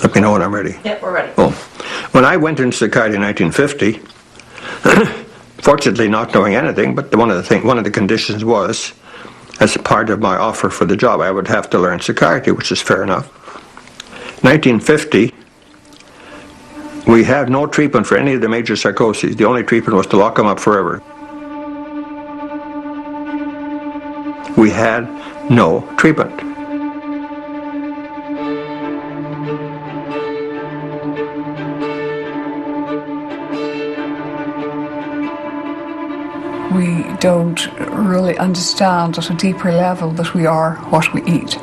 Let me know when I'm ready. Yep, we're ready. Well, when I went into psychiatry in 1950, fortunately not knowing anything, but one of the conditions was, as part of my offer for the job, I would have to learn psychiatry, which is fair enough. 1950, we had no treatment for any of the major psychoses. The only treatment was to lock them up forever. We had no treatment. We don't really understand at a deeper level that we are what we eat.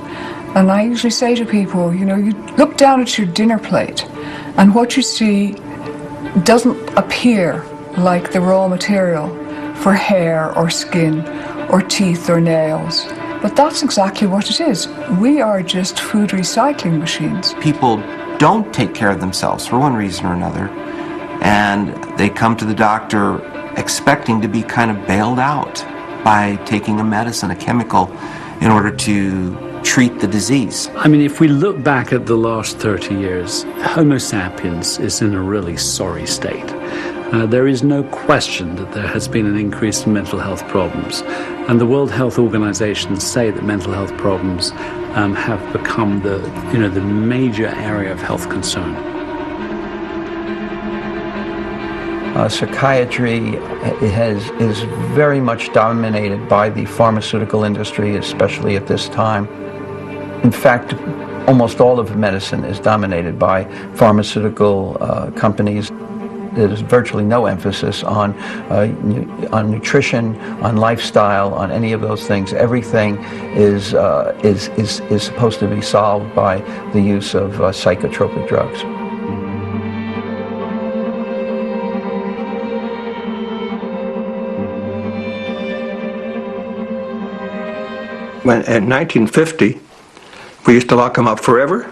And I usually say to people, you know, you look down at your dinner plate and what you see doesn't appear like the raw material for hair or skin or teeth or nails. But that's exactly what it is. We are just food recycling machines. People don't take care of themselves for one reason or another, and they come to the doctor expecting to be kind of bailed out by taking a medicine, a chemical, in order to treat the disease. I mean, if we look back at the last 30 years, Homo sapiens is in a really sorry state. There is no question that there has been an increase in mental health problems. And the World Health Organization say that mental health problems have become the major area of health concern. Psychiatry is very much dominated by the pharmaceutical industry, especially at this time. In fact, almost all of medicine is dominated by pharmaceutical companies. There's virtually no emphasis on nutrition, on lifestyle, on any of those things. Everything is supposed to be solved by the use of psychotropic drugs. When, in 1950, we used to lock them up forever.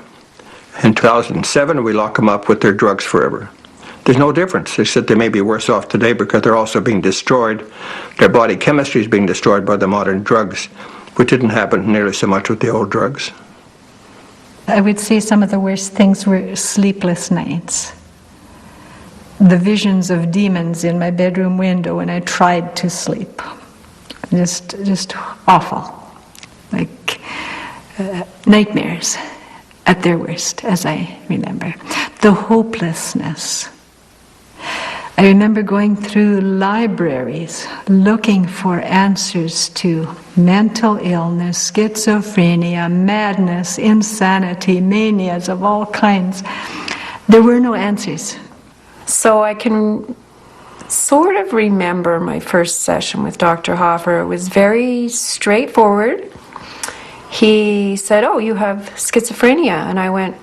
In 2007, we lock them up with their drugs forever. There's no difference. It's that they may be worse off today because they're also being destroyed. Their body chemistry is being destroyed by the modern drugs, which didn't happen nearly so much with the old drugs. I would say some of the worst things were sleepless nights. The visions of demons in my bedroom window when I tried to sleep. Just awful. Like nightmares at their worst, as I remember. The hopelessness. I remember going through libraries looking for answers to mental illness, schizophrenia, madness, insanity, manias of all kinds. There were no answers. So I can sort of remember my first session with Dr. Hoffer. It was very straightforward. He said, "Oh, you have schizophrenia." And I went,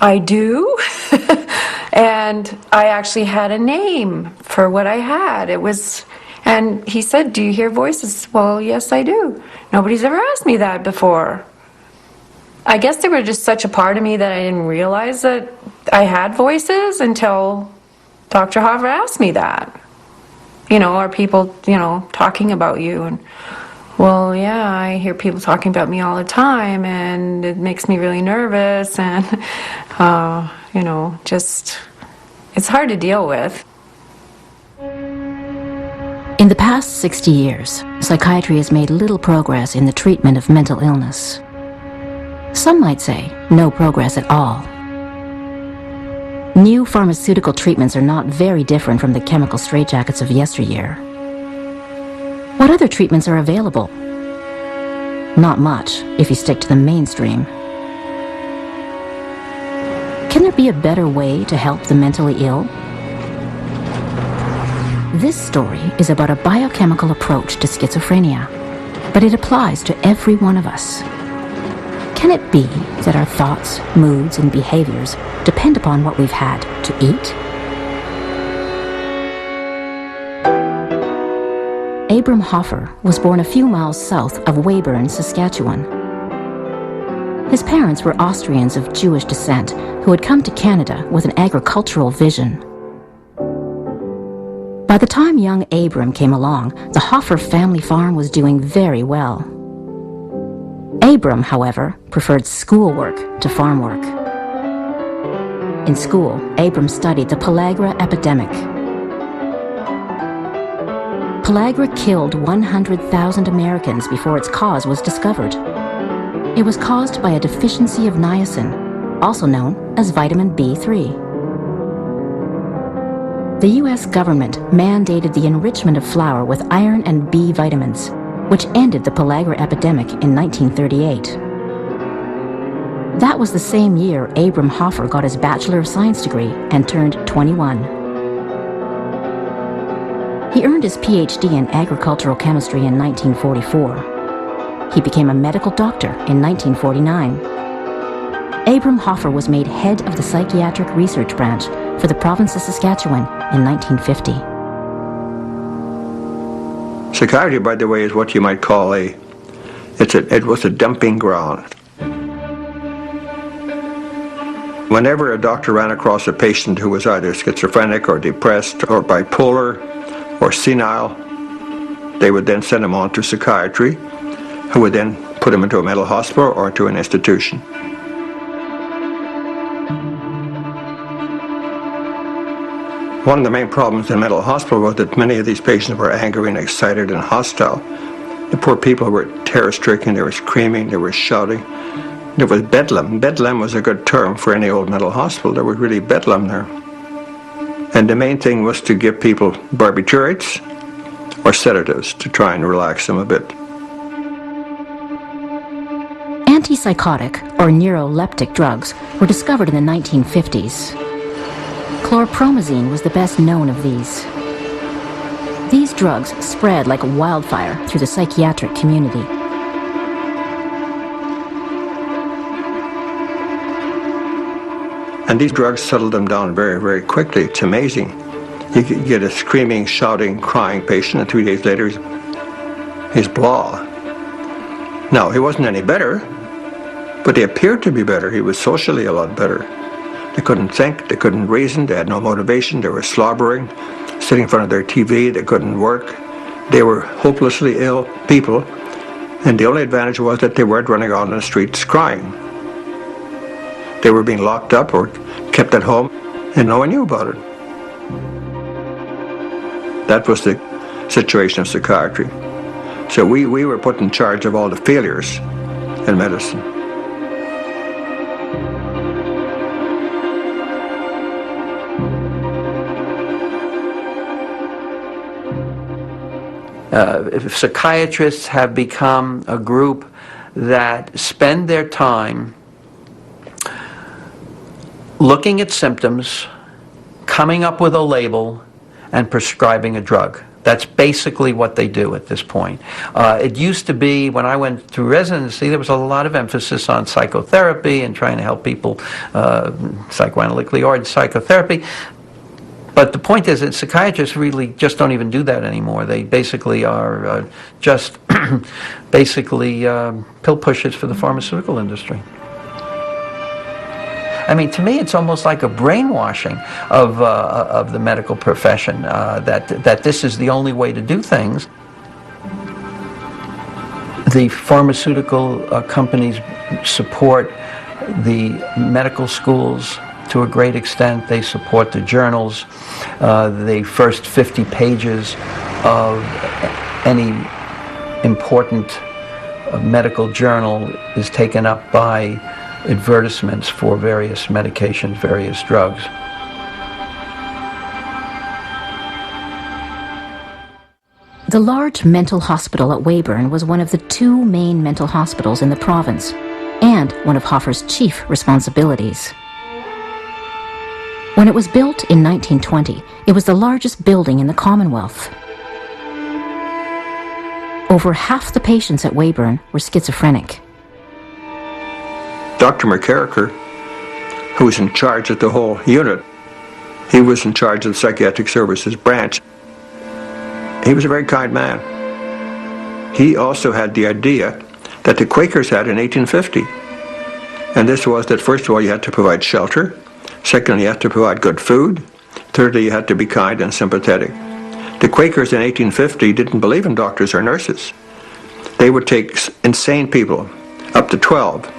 "I do?" And I actually had a name for what I had. And he said, "Do you hear voices?" Well, yes, I do. Nobody's ever asked me that before. I guess they were just such a part of me that I didn't realize that I had voices until Dr. Hoffer asked me that. Are people, talking about you? And, well, yeah, I hear people talking about me all the time, and it makes me really nervous, and, it's hard to deal with. In the past 60 years, psychiatry has made little progress in the treatment of mental illness. Some might say no progress at all. New pharmaceutical treatments are not very different from the chemical straitjackets of yesteryear. What other treatments are available? Not much, if you stick to the mainstream. Can there be a better way to help the mentally ill? This story is about a biochemical approach to schizophrenia, but it applies to every one of us. Can it be that our thoughts, moods, and behaviors depend upon what we've had to eat? Abram Hoffer was born a few miles south of Weyburn, Saskatchewan. His parents were Austrians of Jewish descent who had come to Canada with an agricultural vision. By the time young Abram came along, the Hoffer family farm was doing very well. Abram, however, preferred schoolwork to farm work. In school, Abram studied the pellagra epidemic. Pellagra killed 100,000 Americans before its cause was discovered. It was caused by a deficiency of niacin, also known as vitamin B3. The U.S. government mandated the enrichment of flour with iron and B vitamins, which ended the pellagra epidemic in 1938. That was the same year Abram Hoffer got his Bachelor of Science degree and turned 21. He earned his PhD in agricultural chemistry in 1944. He became a medical doctor in 1949. Abram Hoffer was made head of the psychiatric research branch for the province of Saskatchewan in 1950. Psychiatry, by the way, is what you might call it was a dumping ground. Whenever a doctor ran across a patient who was either schizophrenic or depressed or bipolar or senile, they would then send him on to psychiatry, who would then put him into a mental hospital or into an institution. One of the main problems in mental hospital was that many of these patients were angry and excited and hostile. The poor people were terror-stricken, they were screaming, they were shouting. There was bedlam. Bedlam was a good term for any old mental hospital. There was really bedlam there. And the main thing was to give people barbiturates or sedatives to try and relax them a bit. Antipsychotic or neuroleptic drugs were discovered in the 1950s. Chlorpromazine was the best known of these. These drugs spread like wildfire through the psychiatric community. And these drugs settled them down very, very quickly. It's amazing. You could get a screaming, shouting, crying patient, and 3 days later he's blah. Now, he wasn't any better, but he appeared to be better. He was socially a lot better. They couldn't think, they couldn't reason, they had no motivation, they were slobbering, sitting in front of their TV, they couldn't work. They were hopelessly ill people, and the only advantage was that they weren't running out on the streets crying. They were being locked up or kept at home, and no one knew about it. That was the situation of psychiatry. So we were put in charge of all the failures in medicine. Psychiatrists have become a group that spend their time looking at symptoms, coming up with a label, and prescribing a drug. That's basically what they do at this point. It used to be, when I went through residency, there was a lot of emphasis on psychotherapy and trying to help people, psychoanalytically ordered psychotherapy. But the point is that psychiatrists really just don't even do that anymore. They basically are just basically pill pushers for the pharmaceutical industry. I mean, to me, it's almost like a brainwashing of the medical profession, that this is the only way to do things. The pharmaceutical companies support the medical schools to a great extent. They support the journals. The first 50 pages of any important medical journal is taken up by advertisements for various medications, various drugs. The large mental hospital at Weyburn was one of the two main mental hospitals in the province, and one of Hoffer's chief responsibilities. When it was built in 1920, it was the largest building in the Commonwealth. Over half the patients at Weyburn were schizophrenic. Dr. McCarricker, who was in charge of the whole unit, he was in charge of the psychiatric services branch. He was a very kind man. He also had the idea that the Quakers had in 1850. And this was that, first of all, you had to provide shelter. Secondly, you had to provide good food. Thirdly, you had to be kind and sympathetic. The Quakers in 1850 didn't believe in doctors or nurses. They would take insane people, up to 12,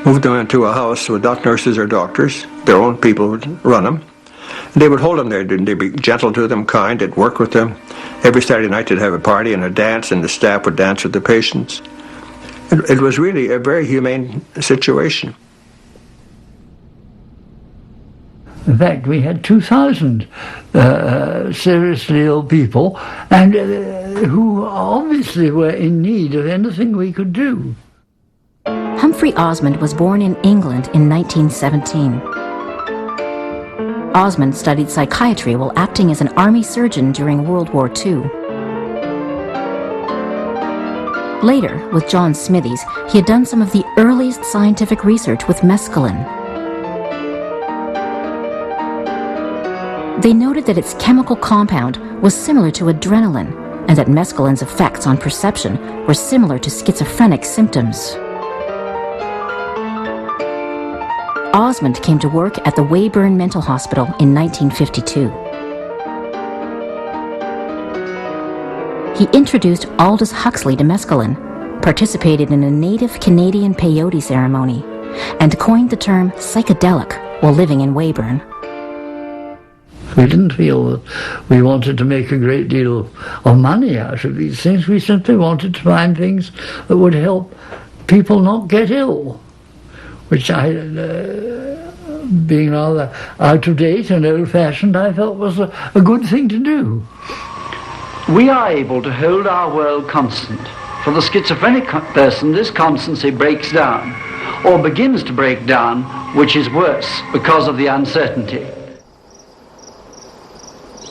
move them into a house without nurses or doctors, their own people would run them. They would hold them there. They'd be gentle to them, kind. They'd work with them. Every Saturday night they'd have a party and a dance, and the staff would dance with the patients. It was really a very humane situation. In fact, we had 2,000 seriously ill people, and who obviously were in need of anything we could do. Humphrey Osmond was born in England in 1917. Osmond studied psychiatry while acting as an army surgeon during World War II. Later, with John Smithies, he had done some of the earliest scientific research with mescaline. They noted that its chemical compound was similar to adrenaline, and that mescaline's effects on perception were similar to schizophrenic symptoms. Osmond came to work at the Weyburn Mental Hospital in 1952. He introduced Aldous Huxley to mescaline, participated in a native Canadian peyote ceremony, and coined the term psychedelic while living in Weyburn. We didn't feel that we wanted to make a great deal of money out of these things. We simply wanted to find things that would help people not get ill, which I, being rather out of date and old-fashioned, I felt was a good thing to do. We are able to hold our world constant. For the schizophrenic person, this constancy breaks down, or begins to break down, which is worse because of the uncertainty.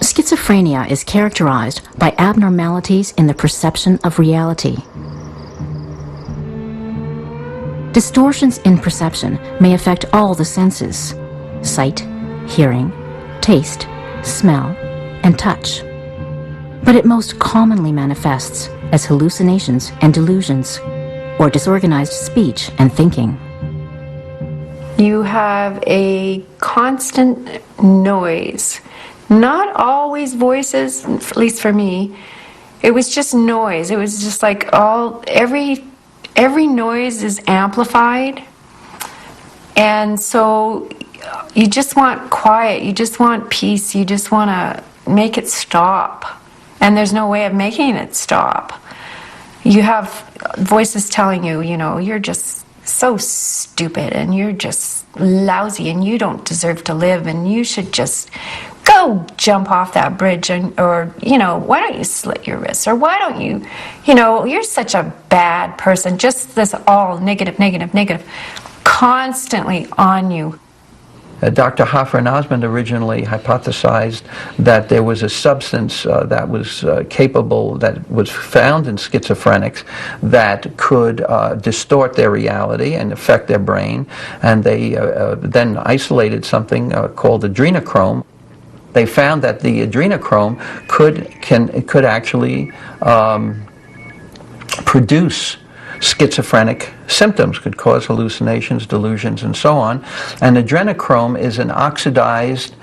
Schizophrenia is characterized by abnormalities in the perception of reality. Distortions in perception may affect all the senses: sight, hearing, taste, smell, and touch. But it most commonly manifests as hallucinations and delusions, or disorganized speech and thinking. You have a constant noise. Not always voices, at least for me. It was just noise. It was just like every noise is amplified. And so you just want quiet, you just want peace, you just want to make it stop. And there's no way of making it stop. You have voices telling you, you're just so stupid and you're just lousy and you don't deserve to live and you should just go jump off that bridge or why don't you slit your wrists, or why don't you, you're such a bad person. Just this all negative, constantly on you. Dr. Hoffer and Osmond originally hypothesized that there was a substance that was capable, that was found in schizophrenics, that could distort their reality and affect their brain, and they then isolated something called adrenochrome. They found that the adrenochrome could actually produce schizophrenic symptoms, could cause hallucinations, delusions, and so on. And adrenochrome is an oxidized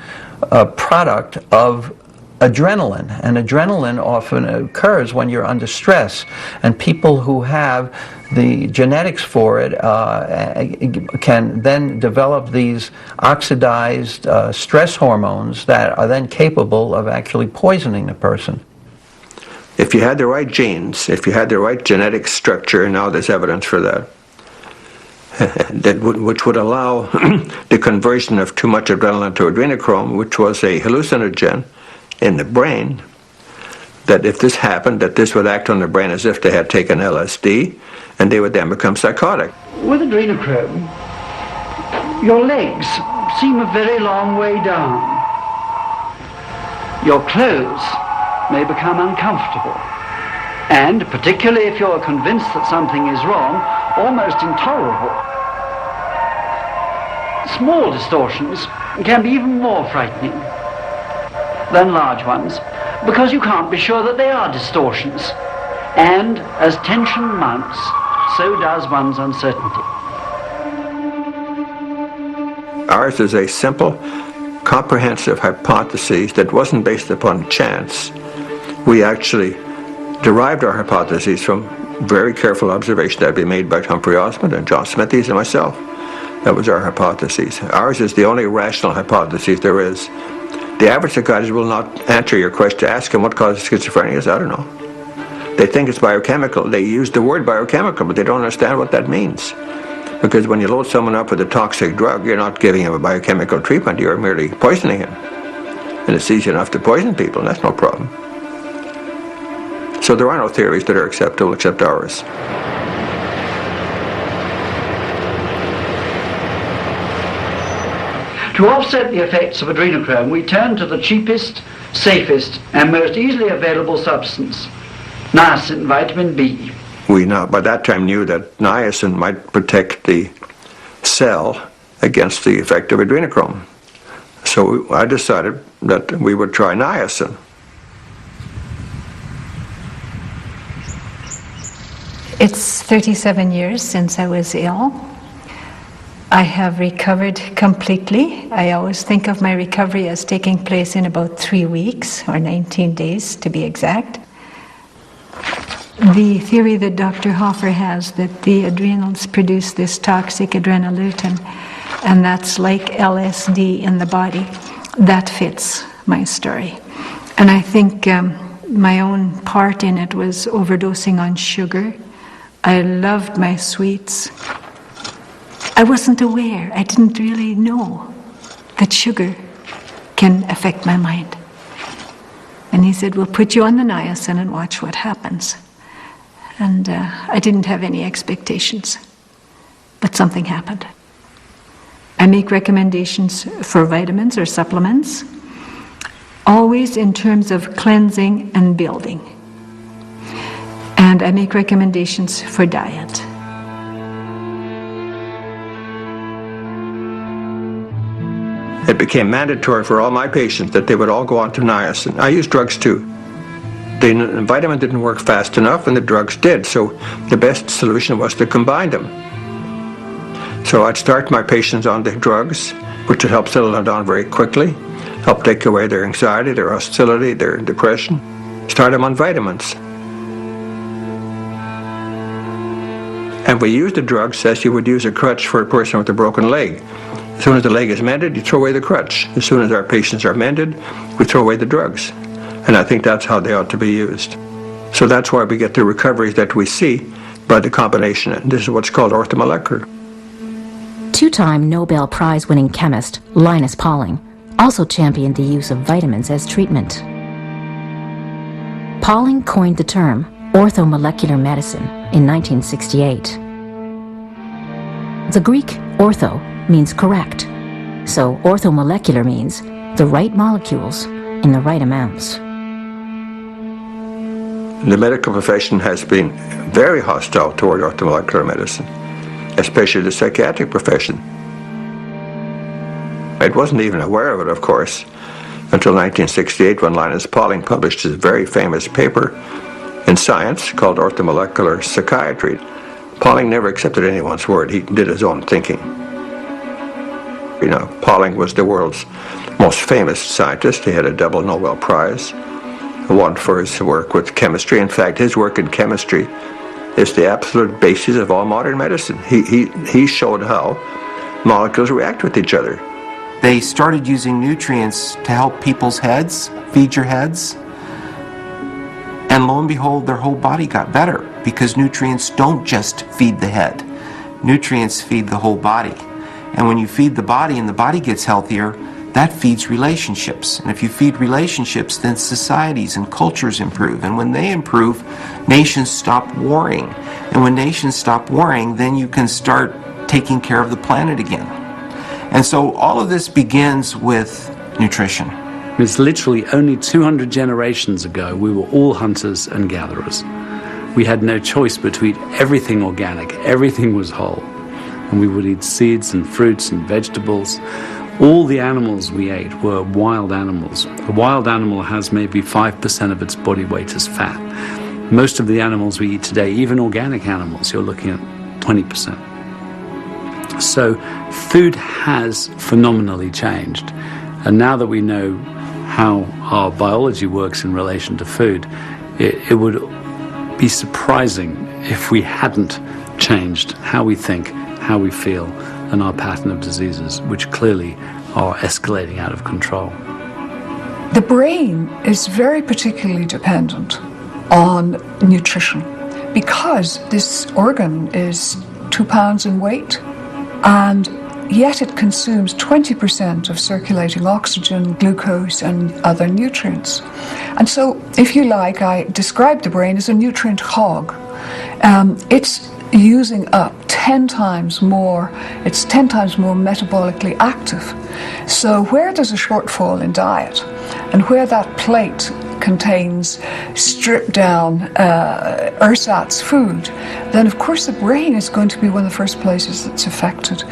product of adrenaline, and adrenaline often occurs when you're under stress, and people who have the genetics for it can then develop these oxidized stress hormones that are then capable of actually poisoning the person. If you had the right genes, if you had the right genetic structure, and now there's evidence for that, which would allow the conversion of too much adrenaline to adrenochrome, which was a hallucinogen in the brain, that if this happened, that this would act on the brain as if they had taken LSD, and they would then become psychotic. With adrenochrome, your legs seem a very long way down. Your clothes may become uncomfortable, and particularly if you're convinced that something is wrong, almost intolerable. Small distortions can be even more frightening than large ones, because you can't be sure that they are distortions. And as tension mounts, so does one's uncertainty. Ours is a simple, comprehensive hypothesis that wasn't based upon chance. We actually derived our hypotheses from very careful observation that had been made by Humphrey Osmond and John Smithies and myself. That was our hypothesis. Ours is the only rational hypothesis there is. The average psychiatrist will not answer your question. Ask him what causes schizophrenia is. I don't know. They think it's biochemical. They use the word biochemical, but they don't understand what that means. Because when you load someone up with a toxic drug, you're not giving him a biochemical treatment, you're merely poisoning him. And it's easy enough to poison people, and that's no problem. So there are no theories that are acceptable except ours. To offset the effects of adrenochrome, we turn to the cheapest, safest, and most easily available substance, niacin, vitamin B. We now, by that time, knew that niacin might protect the cell against the effect of adrenochrome. So I decided that we would try niacin. It's 37 years since I was ill. I have recovered completely. I always think of my recovery as taking place in about 3 weeks, or 19 days to be exact. The theory that Dr. Hoffer has, that the adrenals produce this toxic adrenoleutin, and that's like LSD in the body, that fits my story. And I think my own part in it was overdosing on sugar. I loved my sweets. I wasn't aware, I didn't really know that sugar can affect my mind. And he said, we'll put you on the niacin and watch what happens. And I didn't have any expectations, but something happened. I make recommendations for vitamins or supplements, always in terms of cleansing and building. And I make recommendations for diet. It became mandatory for all my patients that they would all go on to niacin. I used drugs too. The vitamin didn't work fast enough and the drugs did, so the best solution was to combine them. So I'd start my patients on the drugs, which would help settle them down very quickly, help take away their anxiety, their hostility, their depression. Start them on vitamins. And we used the drugs as you would use a crutch for a person with a broken leg. As soon as the leg is mended, you throw away the crutch. As soon as our patients are mended, we throw away the drugs. And I think that's how they ought to be used. So that's why we get the recoveries that we see by the combination. And this is what's called orthomolecular. Two-time Nobel Prize-winning chemist Linus Pauling also championed the use of vitamins as treatment. Pauling coined the term orthomolecular medicine in 1968. The Greek ortho means correct, so orthomolecular means the right molecules in the right amounts. The medical profession has been very hostile toward orthomolecular medicine, especially the psychiatric profession. I wasn't even aware of it, of course, until 1968 when Linus Pauling published his very famous paper in Science called Orthomolecular Psychiatry. Pauling never accepted anyone's word. He did his own thinking. You know, Pauling was the world's most famous scientist. He had a double Nobel Prize, one for his work with chemistry. In fact, his work in chemistry is the absolute basis of all modern medicine. He showed how molecules react with each other. They started using nutrients to help people's heads, feed your heads, and lo and behold, their whole body got better because nutrients don't just feed the head. Nutrients feed the whole body. And when you feed the body and the body gets healthier, that feeds relationships. And if you feed relationships, then societies and cultures improve. And when they improve, nations stop warring. And when nations stop warring, then you can start taking care of the planet again. And so all of this begins with nutrition. It's literally only 200 generations ago, we were all hunters and gatherers. We had no choice but to eat everything organic, everything was whole. And we would eat seeds and fruits and vegetables. All the animals we ate were wild animals. A wild animal has maybe 5% of its body weight as fat. Most of the animals we eat today, even organic animals, you're looking at 20%. So food has phenomenally changed. And now that we know how our biology works in relation to food, it would be surprising if we hadn't changed how we think, how we feel, and our pattern of diseases, which clearly are escalating out of control. The brain is very particularly dependent on nutrition because this organ is 2 pounds in weight, and yet it consumes 20% of circulating oxygen, glucose, and other nutrients. And so, if you like, I describe the brain as a nutrient hog. It's using up 10 times more, it's 10 times more metabolically active. So where there's a shortfall in diet, and where that plate contains stripped down ersatz food, then of course the brain is going to be one of the first places that's affected.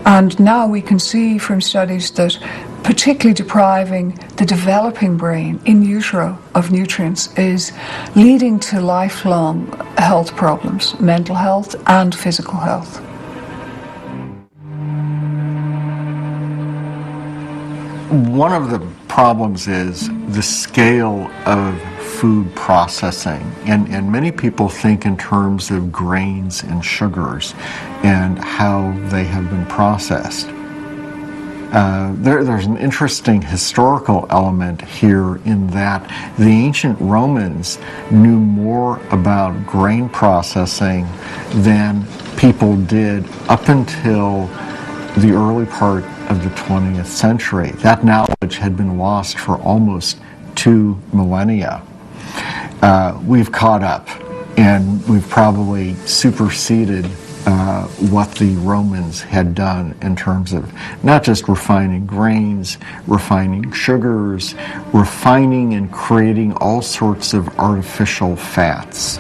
And now we can see from studies that particularly depriving the developing brain in utero of nutrients is leading to lifelong health problems, mental health and physical health. One of the problems is the scale of food processing, and many people think in terms of grains and sugars and how they have been processed. There's an interesting historical element here in that the ancient Romans knew more about grain processing than people did up until the early part of the 20th century. That knowledge had been lost for almost 2 millennia. We've caught up, and we've probably superseded what the Romans had done in terms of not just refining grains, refining sugars, refining and creating all sorts of artificial fats.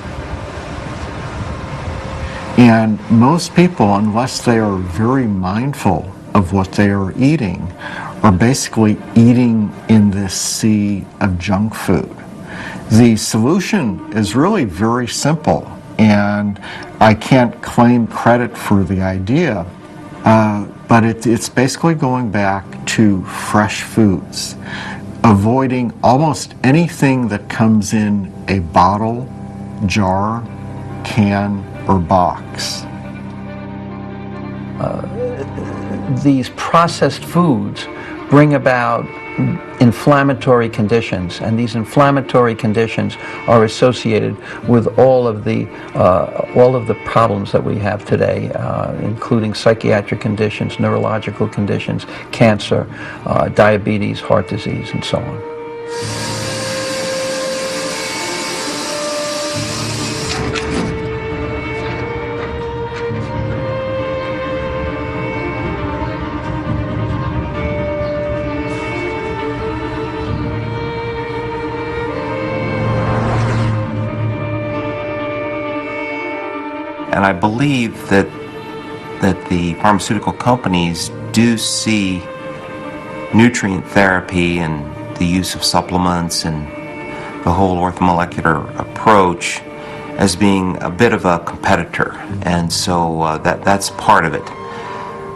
And most people, unless they are very mindful of what they are eating, are basically eating in this sea of junk food. The solution is really very simple, and I can't claim credit for the idea, but it's basically going back to fresh foods, avoiding almost anything that comes in a bottle, jar, can, or box. These processed foods bring about inflammatory conditions, and these inflammatory conditions are associated with all of the problems that we have today, including psychiatric conditions, neurological conditions, cancer, diabetes, heart disease, and so on. And I believe that the pharmaceutical companies do see nutrient therapy and the use of supplements and the whole orthomolecular approach as being a bit of a competitor, and so that's part of it.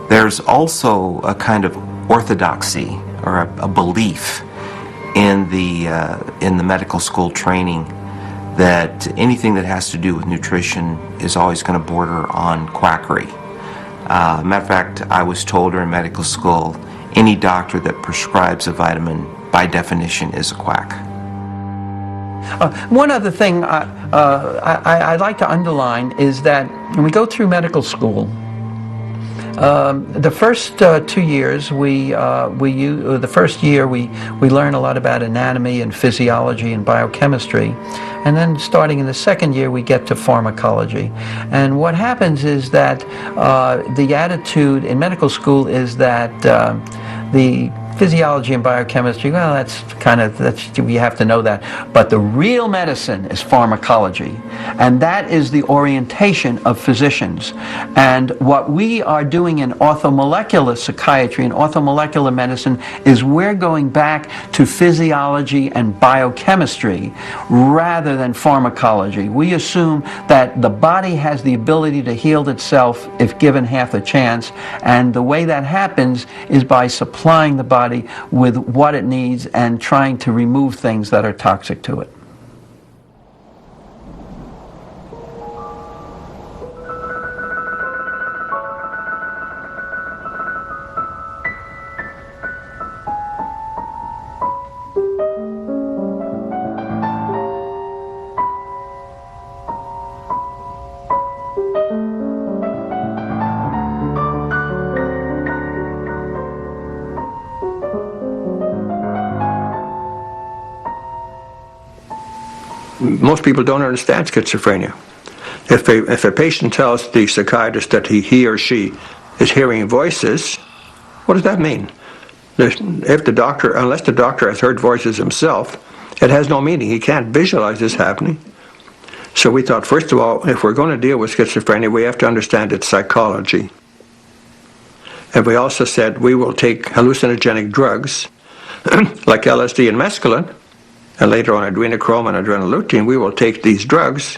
There's also a kind of orthodoxy or a belief in the medical school training that anything that has to do with nutrition is always going to border on quackery. Matter of fact, I was told during medical school, any doctor that prescribes a vitamin, by definition, is a quack. One other thing I'd like to underline is that when we go through medical school, the first 2 years the first year we learn a lot about anatomy and physiology and biochemistry, and then starting in the second year we get to pharmacology. And what happens is that the attitude in medical school is that the physiology and biochemistry, well, that's we have to know that. But the real medicine is pharmacology, and that is the orientation of physicians. And what we are doing in orthomolecular psychiatry and orthomolecular medicine is we're going back to physiology and biochemistry rather than pharmacology. We assume that the body has the ability to heal itself if given half a chance, and the way that happens is by supplying the body with what it needs and trying to remove things that are toxic to it. most people don't understand schizophrenia. If a patient tells the psychiatrist that he or she is hearing voices, what does that mean? Unless the doctor has heard voices himself, it has no meaning. He can't visualize this happening. So we thought, first of all, if we're going to deal with schizophrenia, we have to understand its psychology. And we also said we will take hallucinogenic drugs like LSD and mescaline, and later on adrenochrome and adrenoleukin. We will take these drugs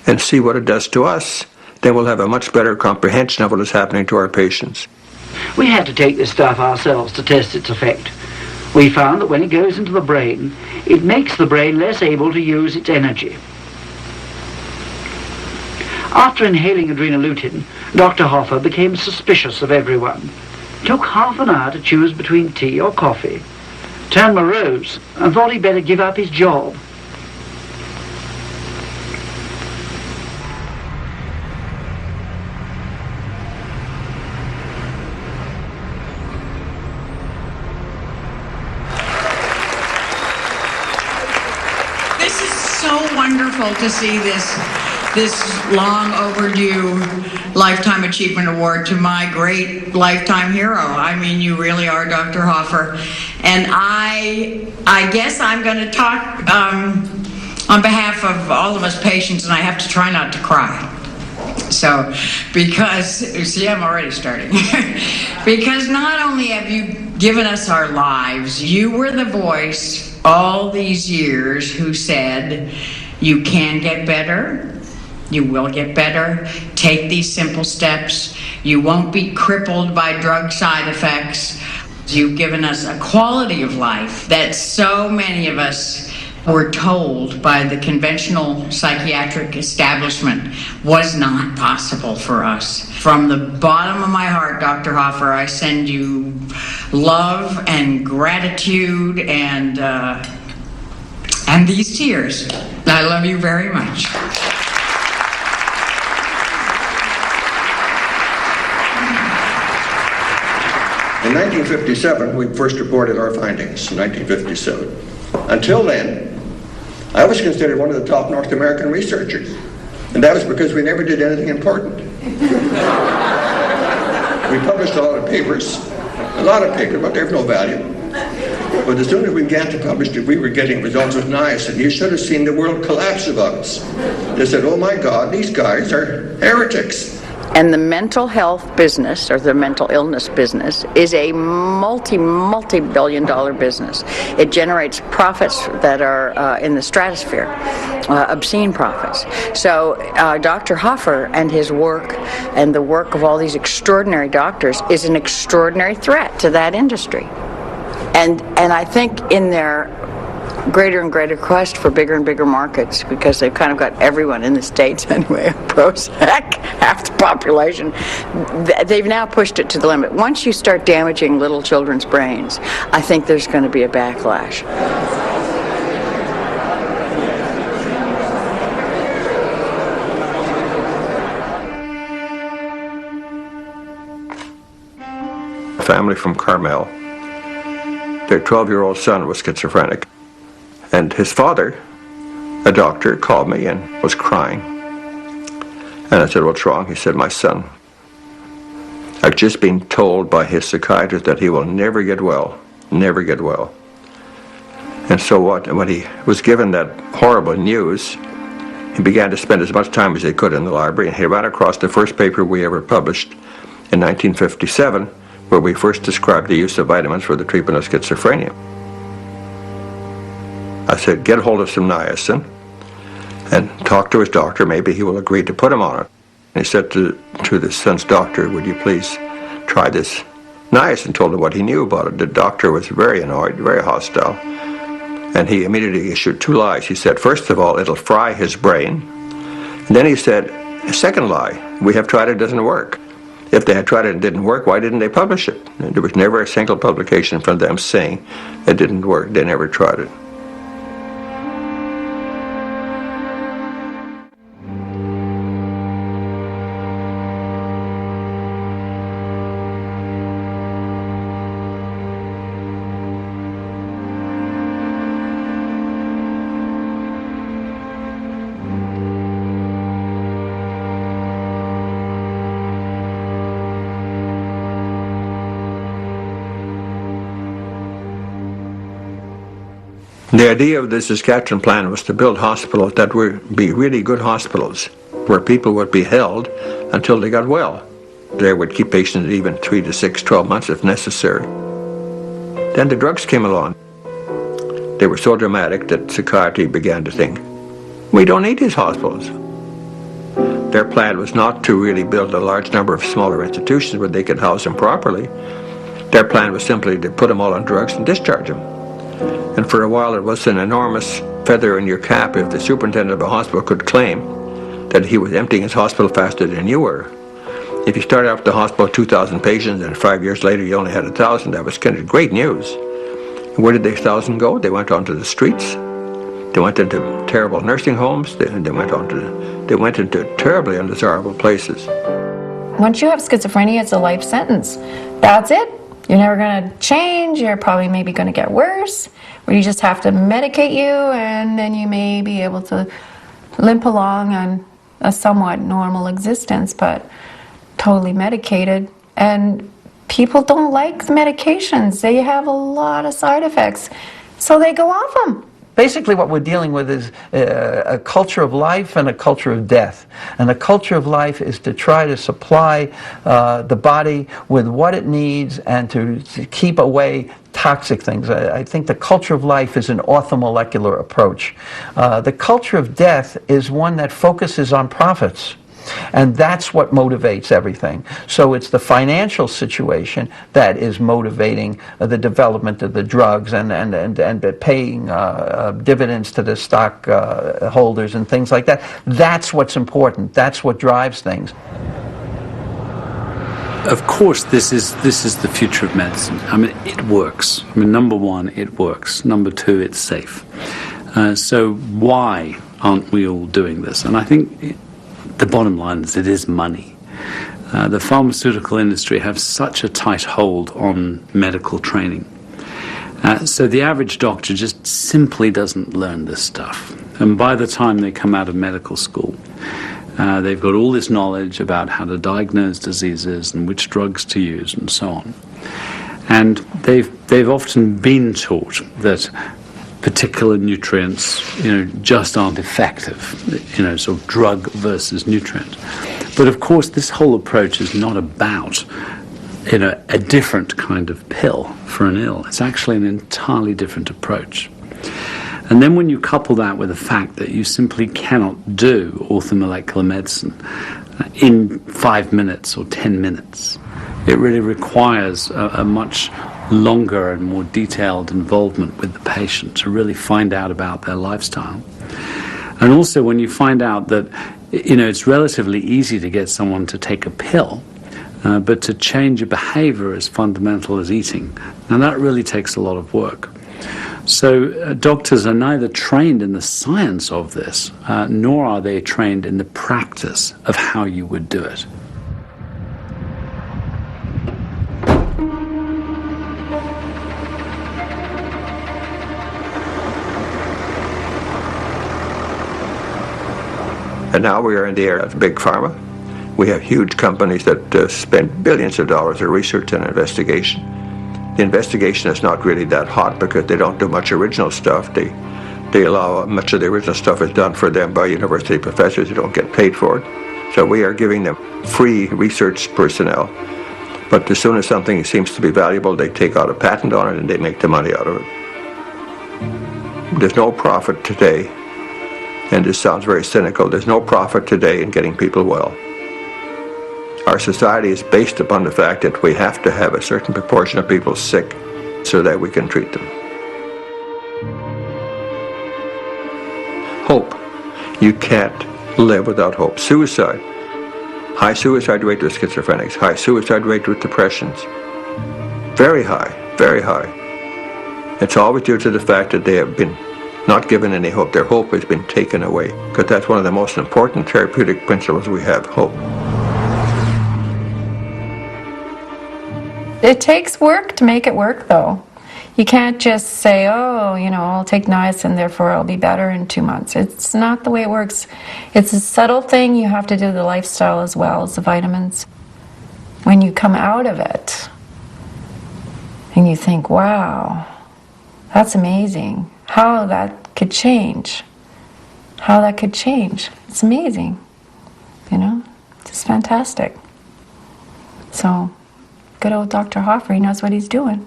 and see what it does to us. Then we'll have a much better comprehension of what is happening to our patients. We had to take this stuff ourselves to test its effect. We found that when it goes into the brain, it makes the brain less able to use its energy. After inhaling adrenoleukin, Dr. Hoffer became suspicious of everyone. It took half an hour to choose between tea or coffee. Turned morose and thought he'd better give up his job. This is so wonderful to see this long overdue Lifetime Achievement Award to my great lifetime hero. I mean, you really are Dr. Hoffer. And I guess I'm going to talk on behalf of all of us patients, and I have to try not to cry. So, because, see, I'm already starting. Because not only have you given us our lives, you were the voice all these years who said, you can get better. You will get better. Take these simple steps. You won't be crippled by drug side effects. You've given us a quality of life that so many of us were told by the conventional psychiatric establishment was not possible for us. From the bottom of my heart, Dr. Hoffer, I send you love and gratitude and these tears. I love you very much. In 1957, we first reported our findings, in 1957. Until then, I was considered one of the top North American researchers, and that was because we never did anything important. We published a lot of papers, but they're of no value. But as soon as we began to publish it, we were getting results with niacin. You should have seen the world collapse about us. They said, oh my God, these guys are heretics. And the mental health business, or the mental illness business, is a multi-billion-dollar business. It generates profits that are in the stratosphere, obscene profits. So Dr. Hoffer and his work, and the work of all these extraordinary doctors, is an extraordinary threat to that industry. And I think in their greater and greater quest for bigger and bigger markets, because they've kind of got everyone in the States anyway, Prozac, half the population, they've now pushed it to the limit. Once you start damaging little children's brains, I think there's going to be a backlash. A family from Carmel, their 12-year-old son was schizophrenic. And his father, a doctor, called me and was crying. And I said, what's wrong? He said, my son, I've just been told by his psychiatrist that he will never get well, never get well. And so when he was given that horrible news, he began to spend as much time as he could in the library, and he ran across the first paper we ever published in 1957, where we first described the use of vitamins for the treatment of schizophrenia. I said, get hold of some niacin and talk to his doctor. Maybe he will agree to put him on it. And he said to the son's doctor, would you please try this niacin? Told him what he knew about it. The doctor was very annoyed, very hostile. And he immediately issued two lies. He said, first of all, it'll fry his brain. And then he said, a second lie, we have tried it, doesn't work. If they had tried it and it didn't work, why didn't they publish it? And there was never a single publication from them saying it didn't work. They never tried it. The idea of the Saskatchewan plan was to build hospitals that would be really good hospitals, where people would be held until they got well. They would keep patients even 3 to 6, 12 months if necessary. Then the drugs came along. They were so dramatic that psychiatry began to think, we don't need these hospitals. Their plan was not to really build a large number of smaller institutions where they could house them properly. Their plan was simply to put them all on drugs and discharge them. And for a while it was an enormous feather in your cap if the superintendent of a hospital could claim that he was emptying his hospital faster than you were. If you started out with the hospital with 2,000 patients and 5 years later you only had 1,000, that was kind of great news. And where did the 1,000 go? They went onto the streets. They went into terrible nursing homes. They went into terribly undesirable places. Once you have schizophrenia, it's a life sentence. That's it. You're never going to change. You're probably maybe going to get worse. Or you just have to medicate you, and then you may be able to limp along on a somewhat normal existence, but totally medicated. And people don't like the medications. They have a lot of side effects, so they go off them. Basically what we're dealing with is a culture of life and a culture of death. And the culture of life is to try to supply the body with what it needs and to keep away toxic things. I think the culture of life is an orthomolecular approach. The culture of death is one that focuses on profits. And that's what motivates everything. So it's the financial situation that is motivating the development of the drugs and paying dividends to the stock holders and things like that. That's what's important. That's what drives things. Of course, this is the future of medicine. I mean, it works. I mean, number one, it works. Number two, it's safe. So why aren't we all doing this? And I think the bottom line is it is money. The pharmaceutical industry have such a tight hold on medical training. So the average doctor just simply doesn't learn this stuff. And by the time they come out of medical school, they've got all this knowledge about how to diagnose diseases and which drugs to use and so on. And they've often been taught that particular nutrients, just aren't effective, sort of drug versus nutrient. But of course, this whole approach is not about, a different kind of pill for an ill. It's actually an entirely different approach. And then when you couple that with the fact that you simply cannot do orthomolecular medicine in 5 minutes or 10 minutes, it really requires a much longer and more detailed involvement with the patient to really find out about their lifestyle. And also when you find out that, it's relatively easy to get someone to take a pill, but to change a behavior as fundamental as eating, and that really takes a lot of work. So doctors are neither trained in the science of this, nor are they trained in the practice of how you would do it. And now we are in the era of big pharma. We have huge companies that spend billions of dollars of research and investigation. The investigation is not really that hot because they don't do much original stuff. They allow much of the original stuff is done for them by university professors who don't get paid for it. So we are giving them free research personnel. But as soon as something seems to be valuable, they take out a patent on it and they make the money out of it. There's no profit today. And this sounds very cynical. There's no profit today in getting people well. Our society is based upon the fact that we have to have a certain proportion of people sick so that we can treat them. Hope. You can't live without hope. Suicide. High suicide rate with schizophrenics. High suicide rate with depressions. Very high. Very high. It's always due to the fact that they have been not given any hope. Their hope has been taken away, because that's one of the most important therapeutic principles we have, hope. It takes work to make it work, though. You can't just say, I'll take niacin, therefore I'll be better in 2 months. It's not the way it works. It's a subtle thing. You have to do the lifestyle as well as the vitamins. When you come out of it, and you think, wow, that's amazing. how that could change. How that could change. It's amazing. You know? It's just fantastic. So, good old Dr. Hoffer, he knows what he's doing.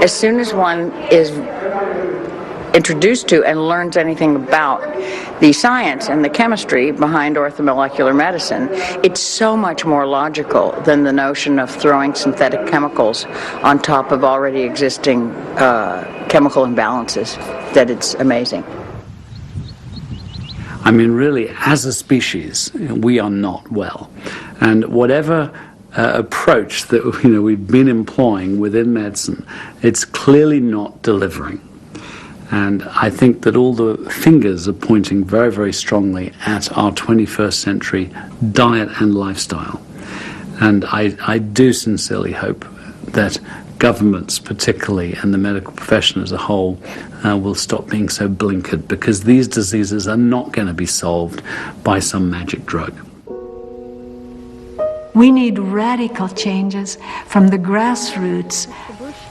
As soon as one is introduced to and learns anything about the science and the chemistry behind orthomolecular medicine, it's so much more logical than the notion of throwing synthetic chemicals on top of already existing chemical imbalances, that it's amazing. I mean, really, as a species, we are not well. And whatever approach that we've been employing within medicine, it's clearly not delivering. And I think that all the fingers are pointing very, very strongly at our 21st century diet and lifestyle. And I do sincerely hope that governments particularly and the medical profession as a whole will stop being so blinkered, because these diseases are not going to be solved by some magic drug. We need radical changes from the grassroots.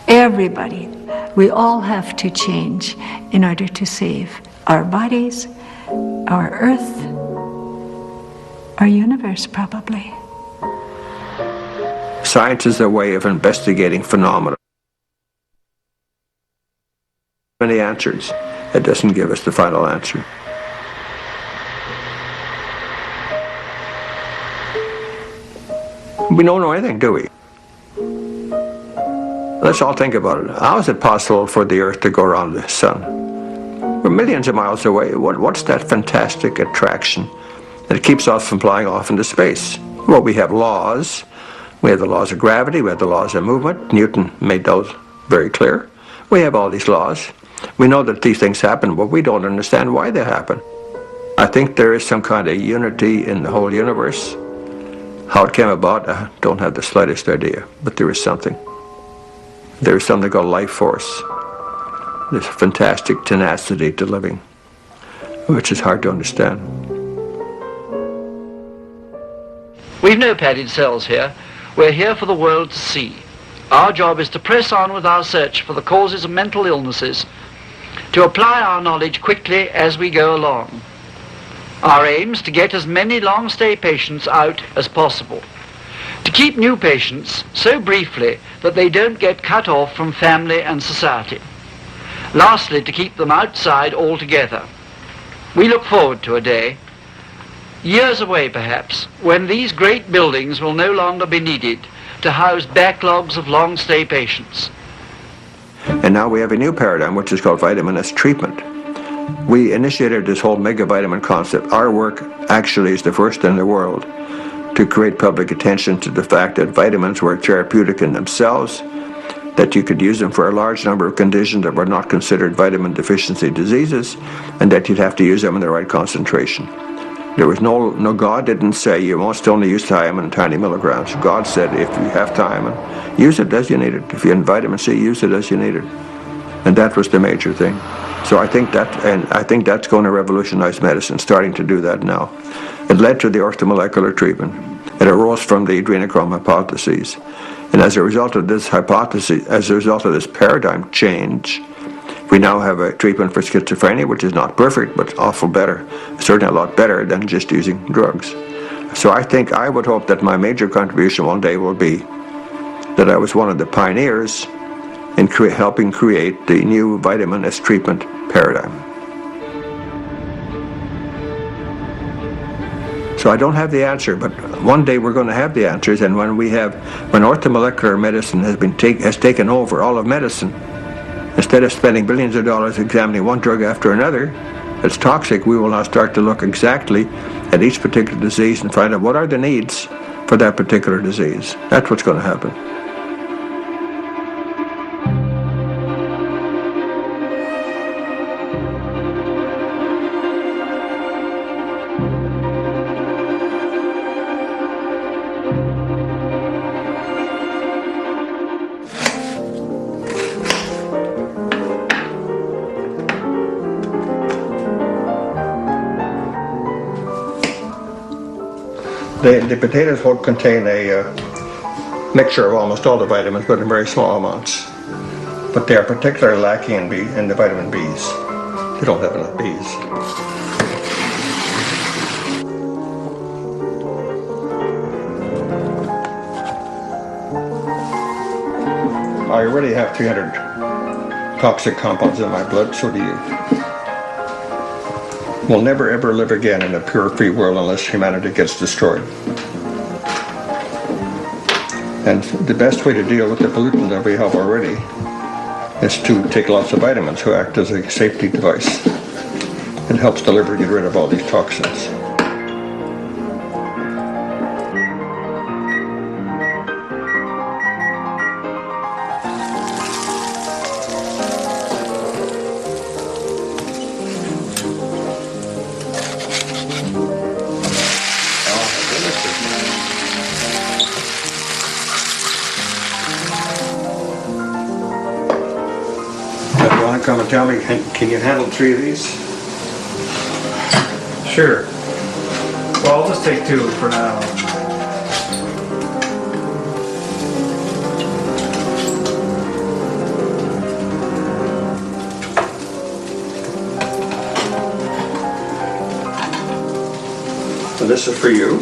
Everybody, we all have to change in order to save our bodies, our earth, our universe probably. Science is a way of investigating phenomena. Many answers. It doesn't give us the final answer. We don't know anything, do we? Let's all think about it. How is it possible for the Earth to go around the Sun? We're millions of miles away. What's that fantastic attraction that keeps us from flying off into space? Well, we have laws. We have the laws of gravity. We have the laws of movement. Newton made those very clear. We have all these laws. We know that these things happen, but we don't understand why they happen. I think there is some kind of unity in the whole universe. How it came about, I don't have the slightest idea, but there is something. There is something called life force. There's fantastic tenacity to living, which is hard to understand. We've no padded cells here. We're here for the world to see. Our job is to press on with our search for the causes of mental illnesses, to apply our knowledge quickly as we go along. Our aim is to get as many long-stay patients out as possible, to keep new patients so briefly that they don't get cut off from family and society. Lastly, to keep them outside altogether. We look forward to a day, years away perhaps, when these great buildings will no longer be needed to house backlogs of long-stay patients. And now we have a new paradigm, which is called vitamin as treatment. We initiated this whole megavitamin concept. Our work actually is the first in the world to create public attention to the fact that vitamins were therapeutic in themselves, that you could use them for a large number of conditions that were not considered vitamin deficiency diseases, and that you'd have to use them in the right concentration. There was no God didn't say you must only use thiamine in tiny milligrams. God said if you have thiamine, use it as you need it. If you have vitamin C, use it as you need it. And that was the major thing. So I think that's going to revolutionize medicine, starting to do that now. It led to the orthomolecular treatment. It arose from the adrenochrome hypotheses. And as a result of this hypothesis, as a result of this paradigm change, we now have a treatment for schizophrenia, which is not perfect, but awful better, certainly a lot better than just using drugs. So I would hope that my major contribution one day will be that I was one of the pioneers in helping create the new vitamin as treatment paradigm. So I don't have the answer, but one day we're going to have the answers, and when orthomolecular medicine has taken over all of medicine, instead of spending billions of dollars examining one drug after another that's toxic, we will now start to look exactly at each particular disease and find out what are the needs for that particular disease. That's what's going to happen. The potatoes will contain a mixture of almost all the vitamins, but in very small amounts. but they are particularly lacking in the vitamin Bs. They don't have enough Bs. I already have 300 toxic compounds in my blood, so do you. We'll never ever live again in a pure free world unless humanity gets destroyed. And the best way to deal with the pollutants that we have already is to take lots of vitamins, who act as a safety device. It helps the liver get rid of all these toxins. Come and tell me, can you handle 3 of these? Sure. Well, I'll just take 2 for now. So this is for you.